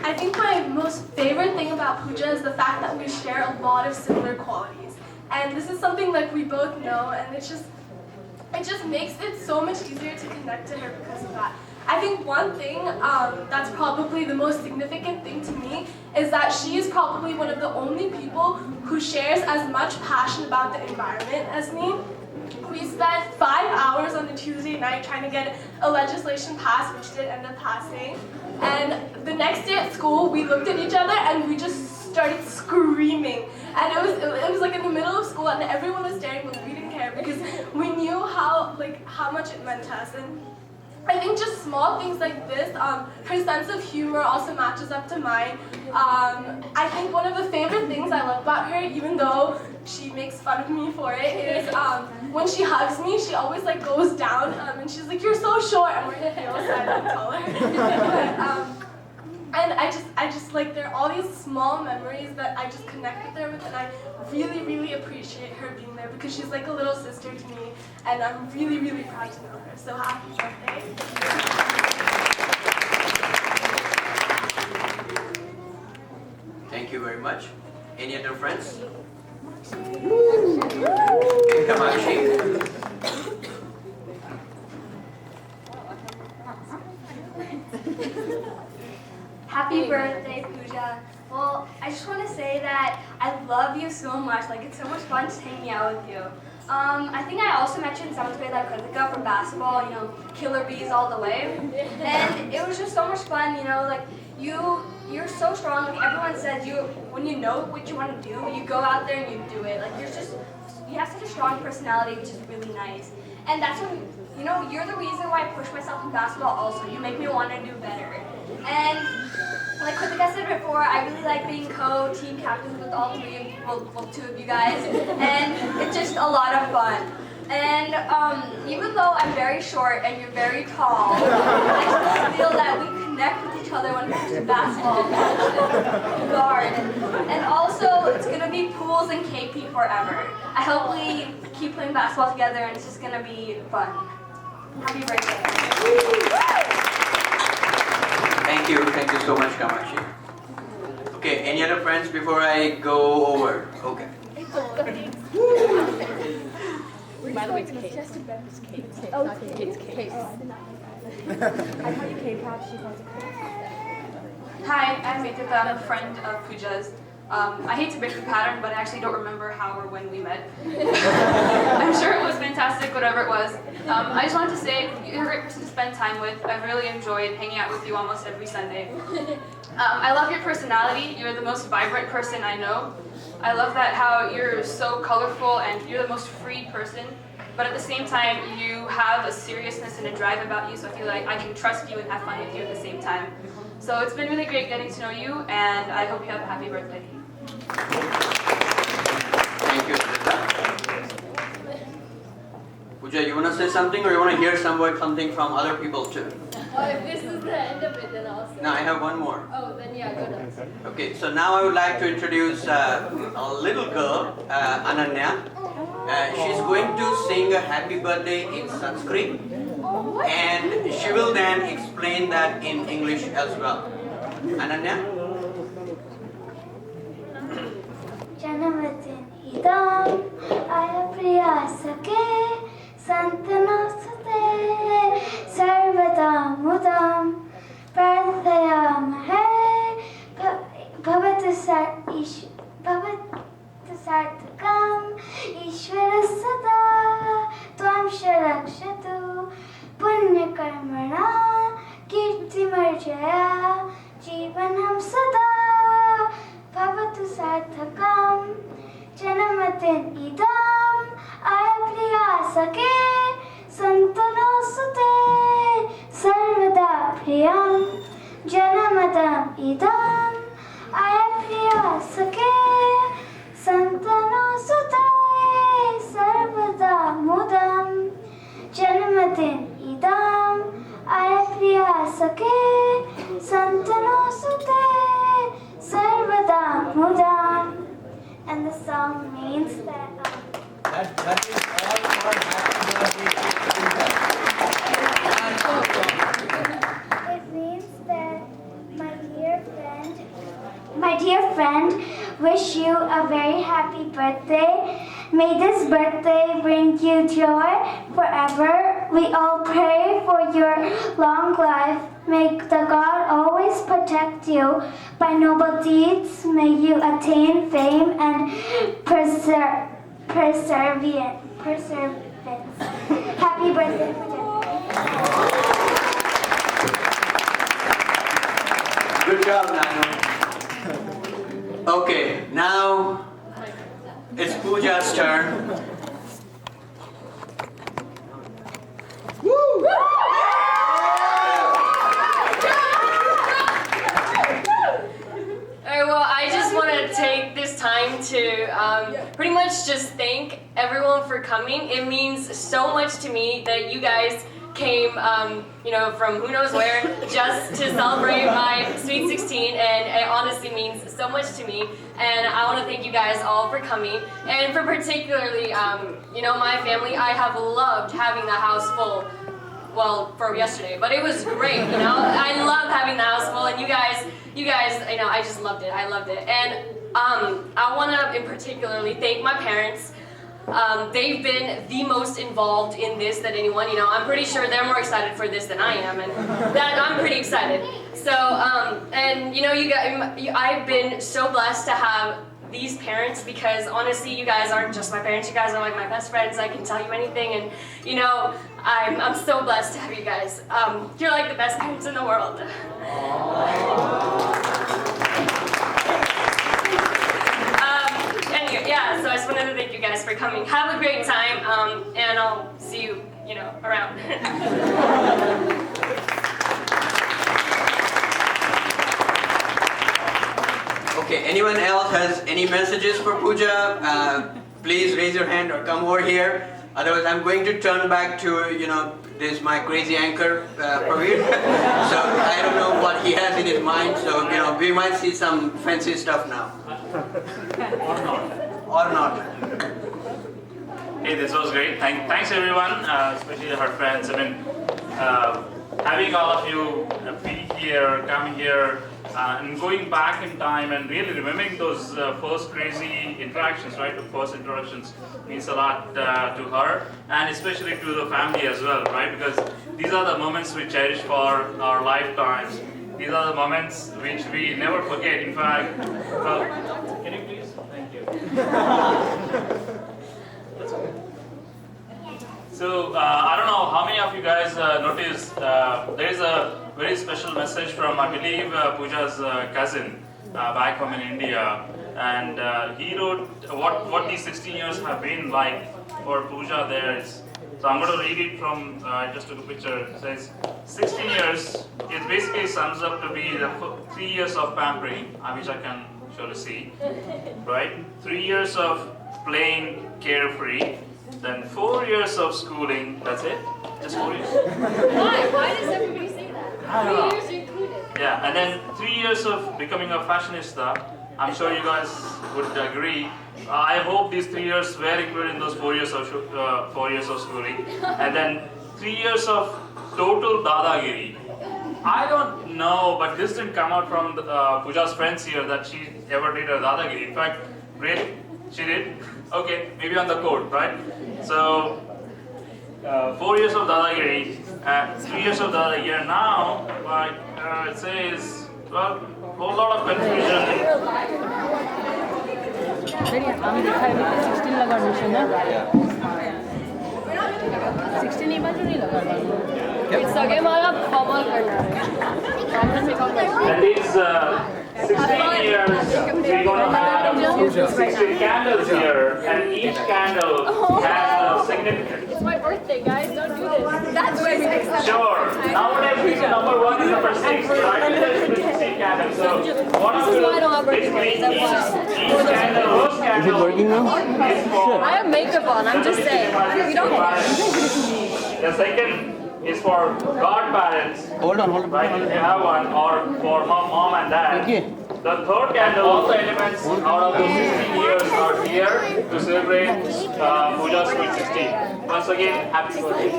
Speaker 11: I think my most favorite thing about Pooja is the fact that we share a lot of similar qualities. And this is something that we both know, and it just makes it so much easier to connect to her because of that. I think one thing that's probably the most significant thing to me is that she is probably one of the only people who shares as much passion about the environment as me. We spent 5 hours on a Tuesday night trying to get a legislation passed, which did end up passing. And the next day at school, we looked at each other and we just started screaming. And it was like in the middle of school, and everyone was staring, but we didn't care because we knew how much it meant to us. And I think just small things like this, her sense of humor also matches up to mine. I think one of the favorite things I love about her, even though she makes fun of me for it, is when she hugs me, she always like goes down and she's like, "You're so short." I'm wearing heels, so I'm taller. And I just like, there are all these small memories that I just connect with her with, and I really, really appreciate her being there because she's like a little sister to me, and I'm really, really proud to know her. So happy birthday.
Speaker 1: Thank you very much. Any other friends? Kamashi.
Speaker 12: Happy birthday, Pooja. Well, I just want to say that I love you so much. Like, it's so much fun just hanging out with you. I think I also mentioned 7th grade like Kritika for basketball, you know, killer bees all the way. And it was just so much fun, you know, like you're so strong. Like everyone says, when you know what you want to do, you go out there and you do it. Like you have such a strong personality, which is really nice. And that's when, you know, you're the reason why I push myself in basketball also. You make me want to do better. And like Kritika said before, I really like being co-team captains with all three, well, two of you guys, and it's just a lot of fun. And even though I'm very short and you're very tall, I just feel that we connect with each other when it comes to basketball, guard. And also, it's going to be pools and KP forever. I hope we keep playing basketball together, and it's just going to be fun. Happy birthday.
Speaker 1: Thank you so much, Kamashi. Okay, any other friends before I go over? Okay.
Speaker 13: By the way, it's Kate. It's Kate. Oh, it's Kate. I call you K-pop, she calls it Kate.
Speaker 8: Hi, I'm Meetita. I'm a friend of Pooja's. I hate to break the pattern, but I actually don't remember how or when we met. I'm sure it was fantastic, whatever it was. I just wanted to say, you're a great person to spend time with. I've really enjoyed hanging out with you almost every Sunday. I love your personality. You're the most vibrant person I know. I love that how you're so colorful and you're the most free person. But at the same time, you have a seriousness and a drive about you, so I feel like I can trust you and have fun with you at the same time. So it's been really great getting to know you, and I hope you have a happy birthday.
Speaker 1: Thank you, Meetita. Pooja, you want to say something, or you want to hear something from other people too?
Speaker 13: Oh, if this is the end of it, then I'll say.
Speaker 1: No, I have one more.
Speaker 13: Oh, then yeah, go down.
Speaker 1: Okay, so now I would like to introduce a little girl, Ananya. She's going to sing a happy birthday in Sanskrit, and she will then explain that in English as well. Ananya?
Speaker 5: Janamatin idam ayapriyasake santanasate sarvadam mudam prarthayamahe bhavatu sarthakam ishvara sada tvam sharakshatu punya karmana kirtimarjaya jivanam sada Bhavatu sarthakam janamatin idam ayapriyasake santano sute sarvada priyam janamatam idam ayapriyasake santano sute sarvada mudam janamatin idam ayapriyasake santano sute Sarvada Mudam. And the song means that
Speaker 1: That is all for happy birthday.
Speaker 5: it means that my dear friend, wish you a very happy birthday. May this birthday bring you joy forever. We all pray for your long life. May the God always protect you. By noble deeds, may you attain fame and perseverance. Happy birthday,
Speaker 1: Good job, Nano. Okay, now it's Pooja's turn.
Speaker 14: Alright, well, I just want to take this time to pretty much just thank everyone for coming. It means so much to me that you guys came, from who knows where, just to celebrate my Sweet 16, and it honestly means so much to me. And I want to thank you guys all for coming, and for particularly, my family. I have loved having the house full. Well, for yesterday, but it was great, I love having the house full, and you guys, I just loved it. I loved it. And I want to in particularly thank my parents. They've been the most involved in this than anyone. I'm pretty sure they're more excited for this than I am, and that I'm pretty excited. So, you guys, I've been so blessed to have these parents, because honestly, you guys aren't just my parents. You guys are like my best friends. I can tell you anything, and I'm so blessed to have you guys. You're like the best parents in the world. Anyway, yeah. So I just wanted to thank you guys for coming. Have a great time, and I'll see you, around.
Speaker 1: Okay, anyone else has any messages for Pooja? Please raise your hand or come over here. Otherwise, I'm going to turn back to, this my crazy anchor, Praveen. So I don't know what he has in his mind. So, we might see some fancy stuff now. Or not.
Speaker 3: Hey, this was great. Thanks everyone, especially her friends. Having all of you be here, come here, and going back in time and really remembering those first crazy interactions, right? The first introductions means a lot to her, and especially to the family as well, right? Because these are the moments we cherish for our lifetimes. These are the moments which we never forget. In fact, can you please? Thank you. So, I don't know how many of you guys noticed, there is a very special message from, I believe, Pooja's cousin back home in India. And he wrote what these 16 years have been like for Pooja there. So I'm going to read it from, I just took a picture. It says, 16 years, it basically sums up to be the 3 years of pampering, which I can surely see, right? 3 years of playing carefree. Then 4 years of schooling, that's it? Just 4 years?
Speaker 14: Why? Why does everybody say that? 3 years included.
Speaker 3: Yeah, and then 3 years of becoming a fashionista. I'm sure you guys would agree. I hope these 3 years were included in those 4 years of schooling. And then 3 years of total dadagiri. I don't know, but this didn't come out from Pooja's friends here that she ever did a dadagiri. In fact, really? She did? Okay, maybe on the code, right? So, 4 years of dadagiri, 3 years of dadagiri. Now, it says, well, a whole lot of confusion.
Speaker 13: আমি দেখাই 16 লাগার mission না 16 এই বাজু नहीं लगा
Speaker 14: सगे वाला कमाल करना है
Speaker 3: That is 16 years, we're going to have 16 candles here, and each candle has a significance.
Speaker 13: It's my birthday, guys. Don't do this. That's way
Speaker 3: Sure. Nowadays, we see number 1 and number 6, right? There's 16 candles. So, what I'm going to basically each candle, those candles, is it working now?
Speaker 14: I have makeup on, I'm just saying. You don't
Speaker 3: The second is for godparents.
Speaker 1: Hold on.
Speaker 3: Right, if you have one, or for mom and dad. The third candle, all the elements out of those 16 years are here to celebrate Pooja's Sweet 16. Once again, happy birthday.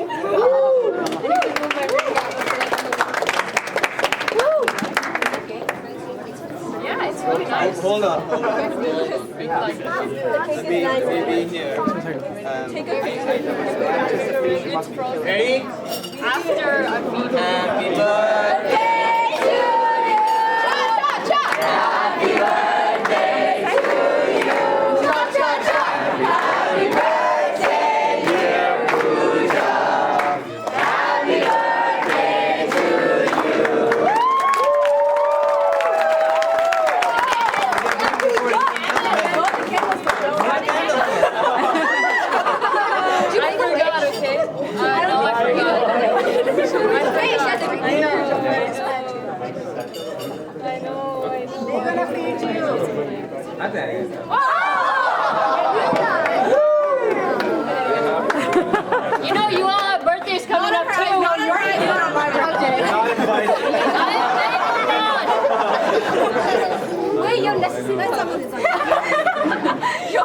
Speaker 14: Yeah, it's really nice.
Speaker 15: Hold on. Maybe here. Ready?
Speaker 14: After a feed.
Speaker 15: Happy birthday to you. Happy birthday to you. Happy birthday, dear Pooja. Happy birthday to you.
Speaker 14: You know, you all have birthdays coming up too.
Speaker 6: No, you're not on my birthday.
Speaker 12: Wait, yo necesitas Yo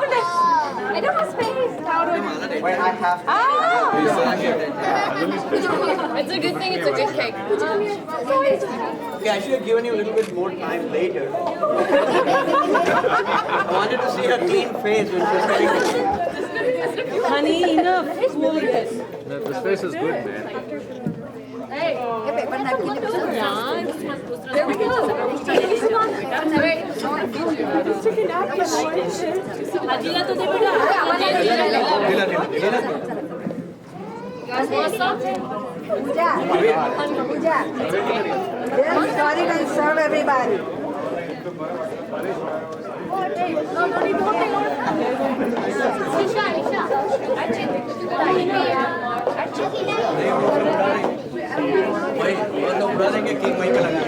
Speaker 12: I don't have space.
Speaker 6: When I have
Speaker 14: It's a good thing it's a good cake.
Speaker 1: Okay, I should have given you a little bit more time later. I wanted to see her clean face when she was telling me.
Speaker 13: Honey, enough.
Speaker 16: This face is good, man.
Speaker 13: There we go.
Speaker 6: Pooja, they're starting and serve everybody.
Speaker 1: वही तो बुरा देंगे cake वहीं पे लगा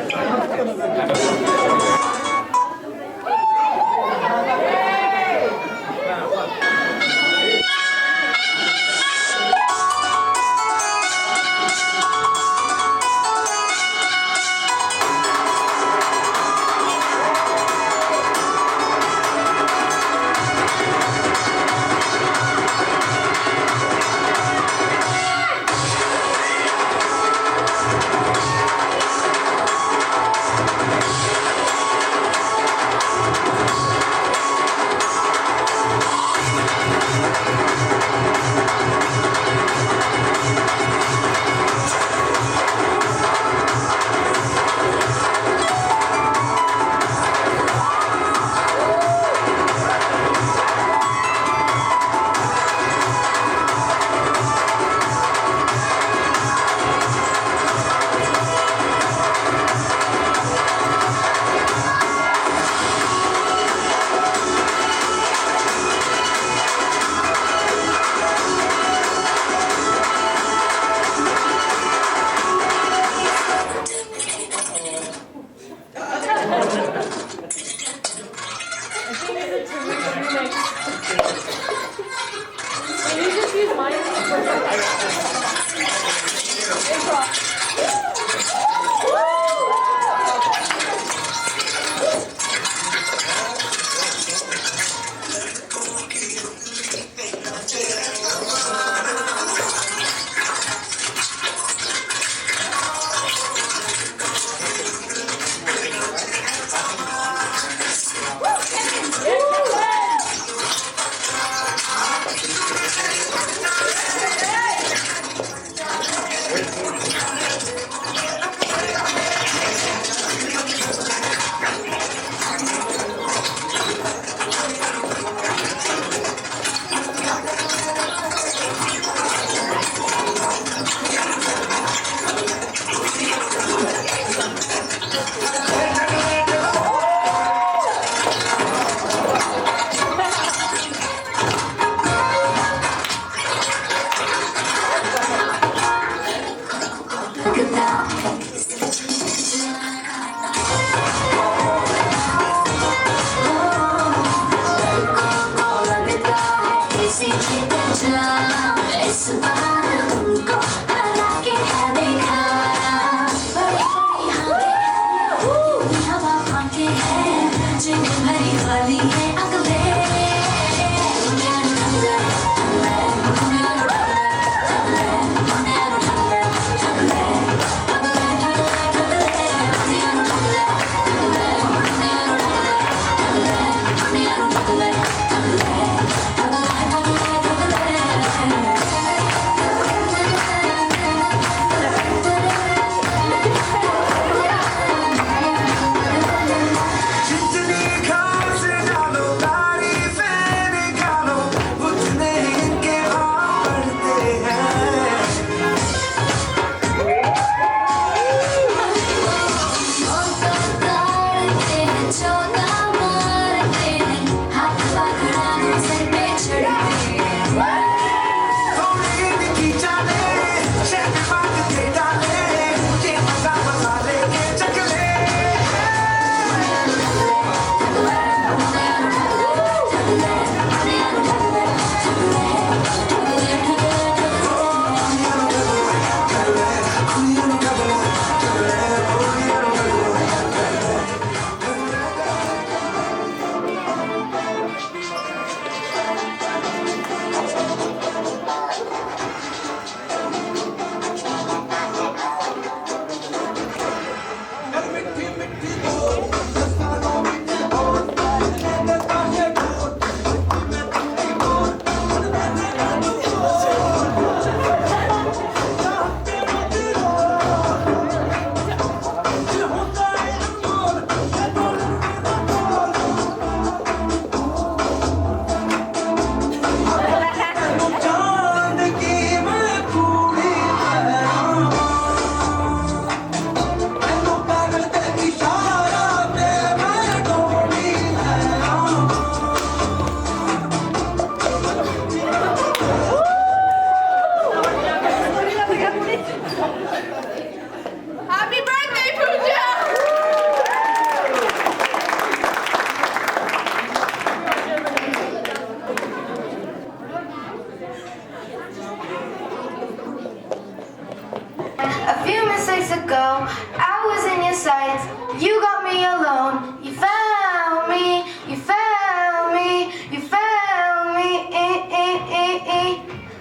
Speaker 5: A few mistakes ago, I was in your sights. You got me alone. You found me. You found me. You found me.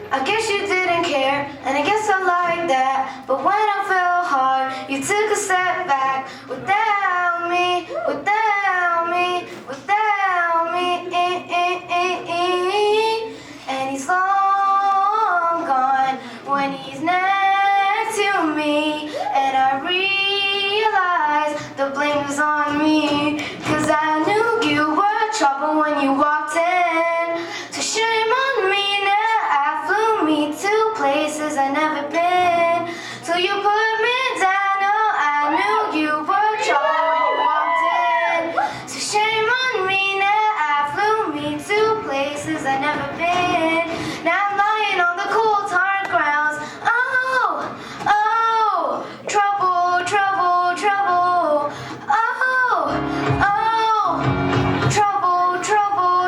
Speaker 5: I guess you didn't care, and I guess I like that. But when I fell hard, you took a step back. Without me, without me, without me. And he's long gone when he's next to me. And I realize the blame is on me. Cause I knew you were trouble when you walked in. So shame on me now. I flew me to places I never been. Till you put me down. Oh, I knew you were trouble when you walked in. So shame on me now. I flew me to places I never been. Now I'm lying on the cold hard grounds. Oh, oh, trouble, trouble, trouble. Oh, oh, trouble, trouble,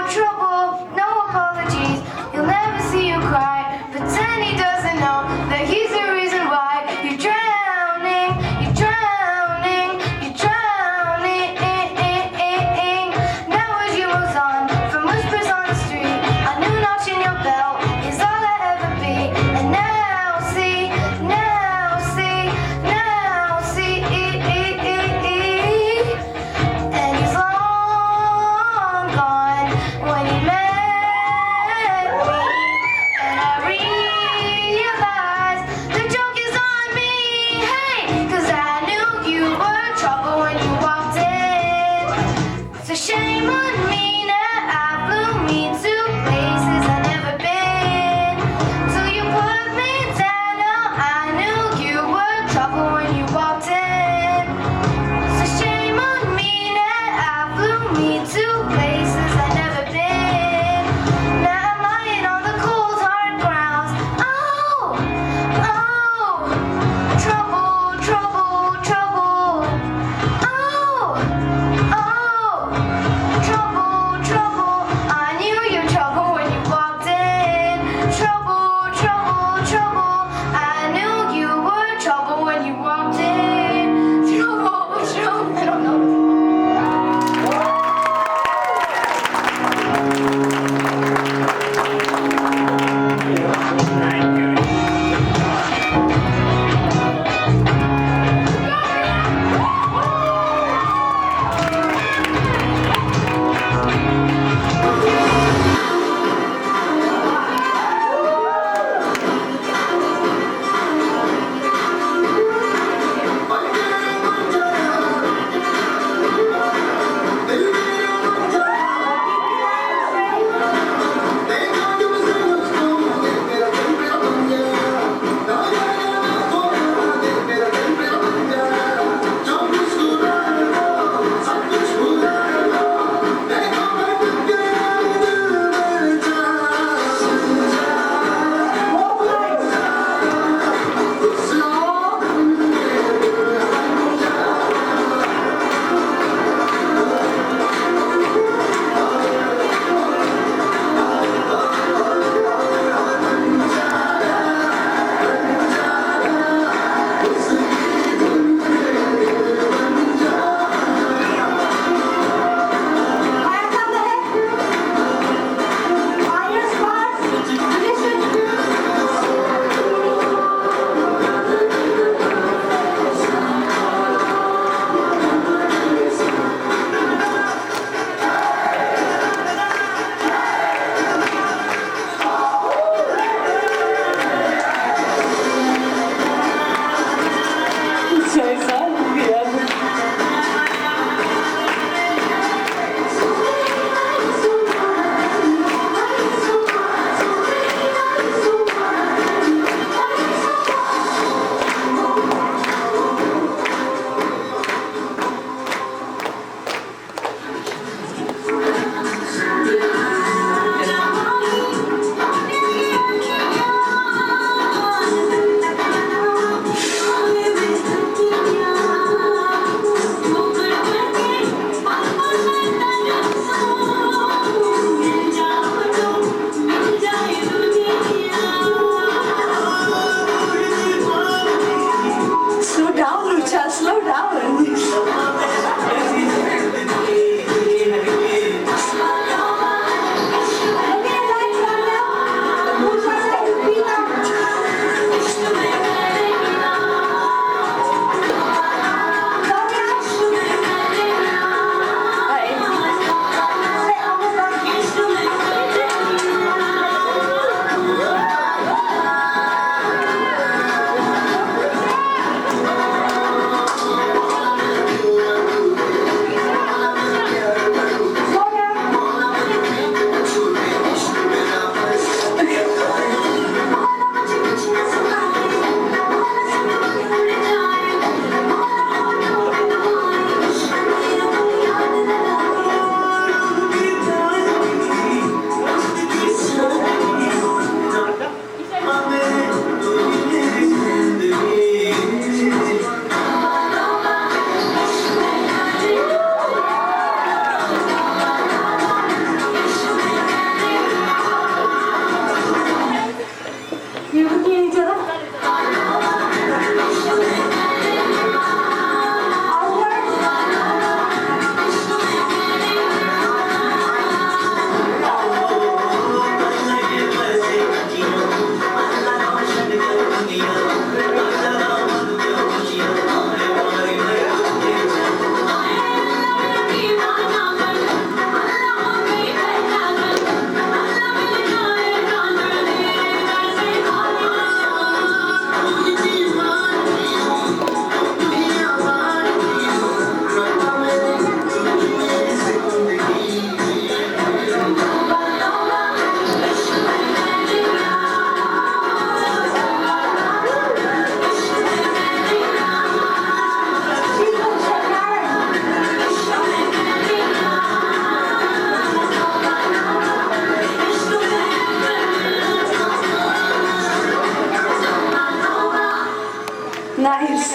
Speaker 6: Nice.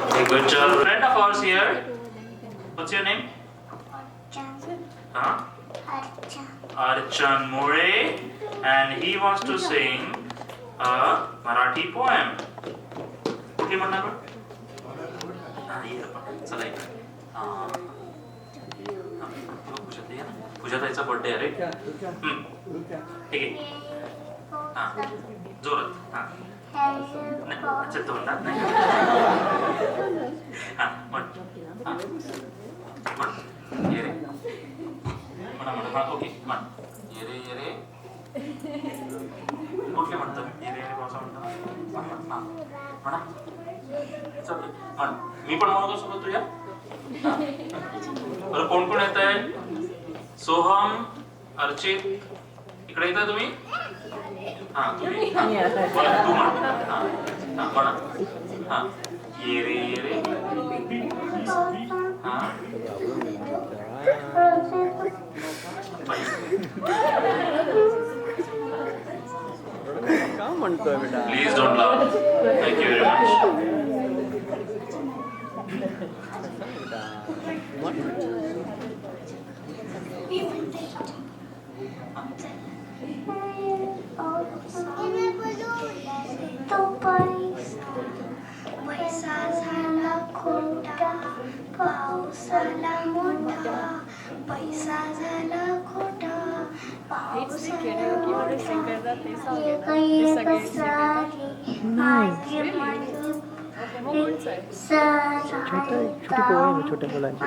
Speaker 3: Okay, good job. Friend of ours here. What's your name? Huh? Archan More, and he wants to sing a Marathi poem. Okay, Mannagar? चला इकडे. पूजा ताईचा birthday आहे रे. ठीक आहे. जोरात. नाही, अच्छा तोंडात नाही. म्हण. ये रे. म्हणा ओके म्हण. ये रे ये रे. कुठले म्हणतात? ये रे ये रे पावसा म्हणतात. म्हणा. चल म्हण. मी पण म्हणतो सोबत तुझ्या. बरं कोण कोण येत आहे? सोहम, अर्चित, इकडे येता तुम्ही? हा तुम्ही बरं तू म्हण. म्हणा. हा ये रे ये रे. हा
Speaker 17: काय म्हणतोय बेटा?
Speaker 3: प्लीज डोंट लाव. Thank you very much.
Speaker 5: पैसा झाला खोटा पावसाला मोठा पैसा झाला खोटा
Speaker 17: छोट्या मुलांची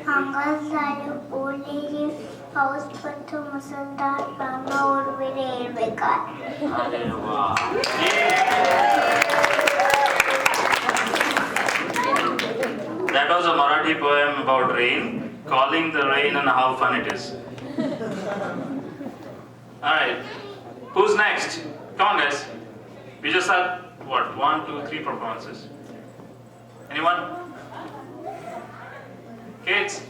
Speaker 5: अंगात झालं ओले रे पाऊस पडतो मुसळधार रानावर वेळे बेकार.
Speaker 3: अरे वाह. That was a Marathi poem about rain, calling the rain and how fun it is. Alright, who's next? Come on guys. We just had, what, 1, 2, 3 performances. Anyone? Kids?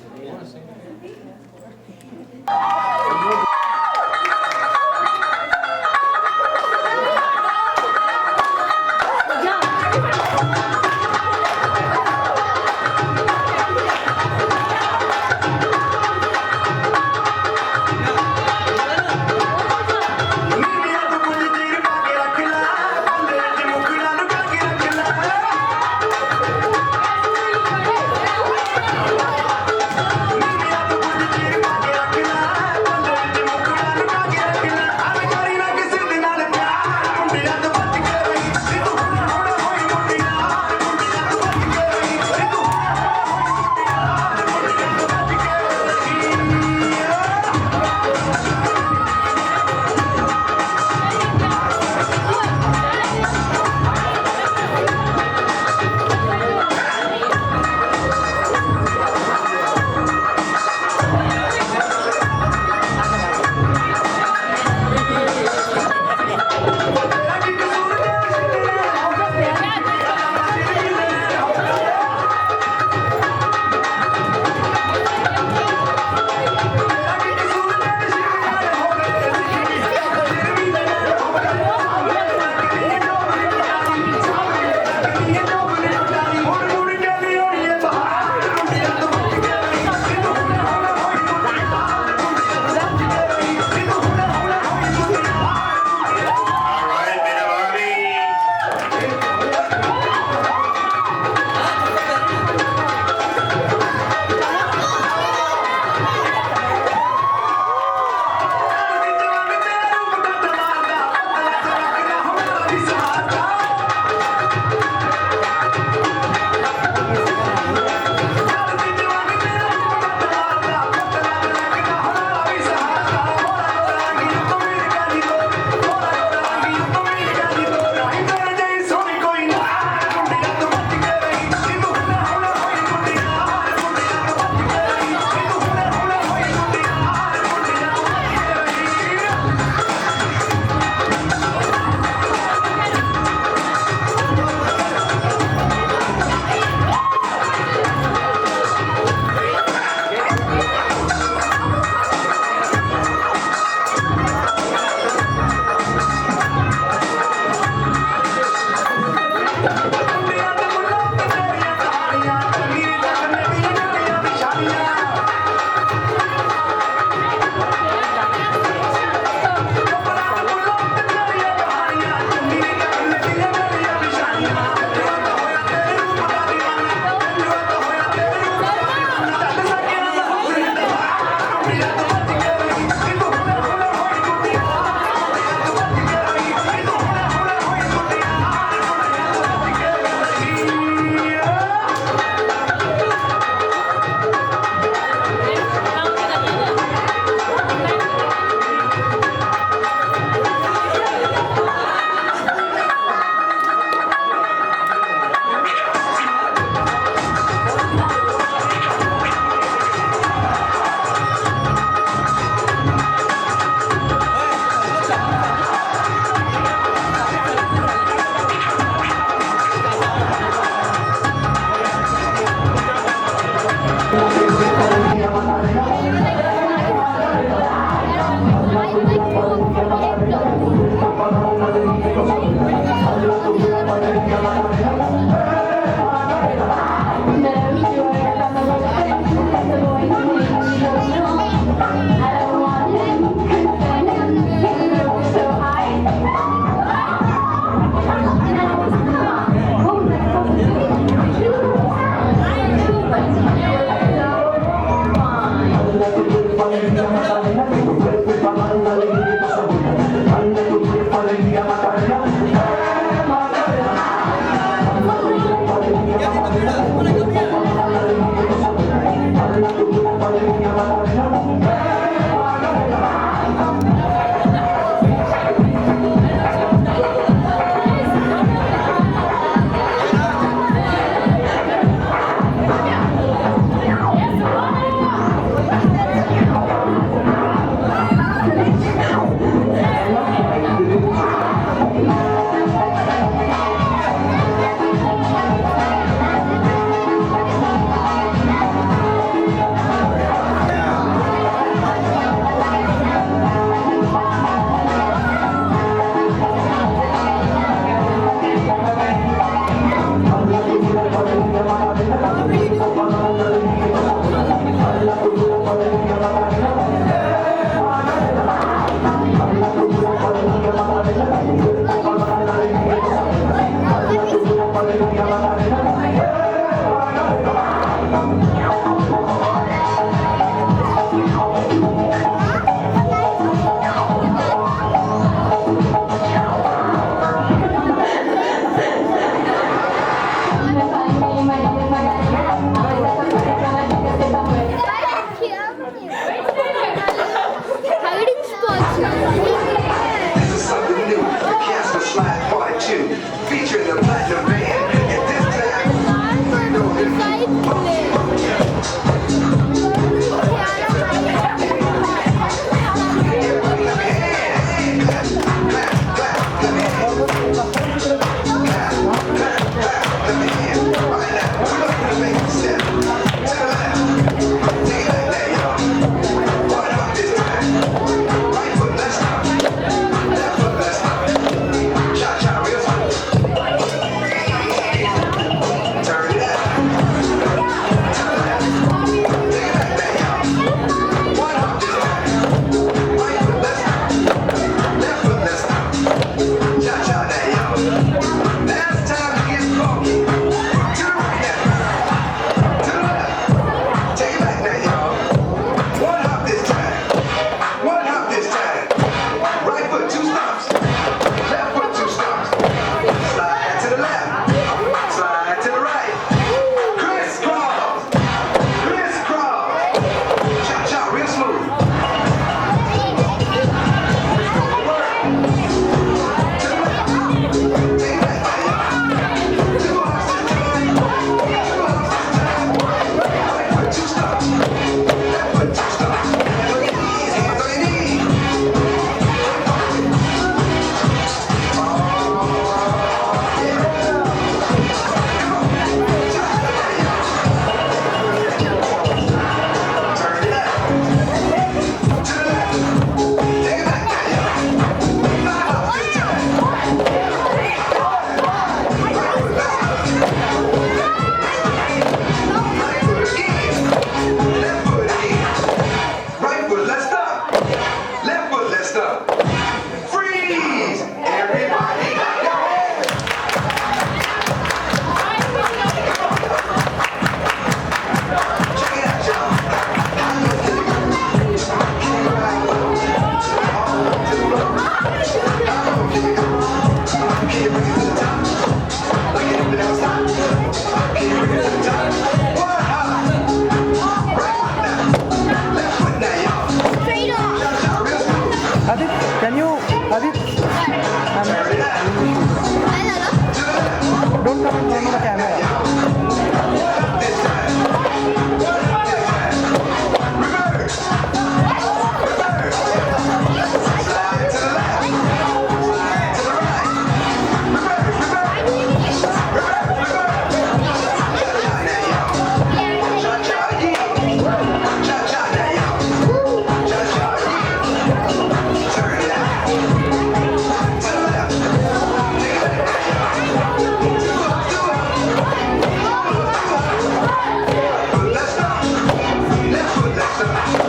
Speaker 15: Let's go.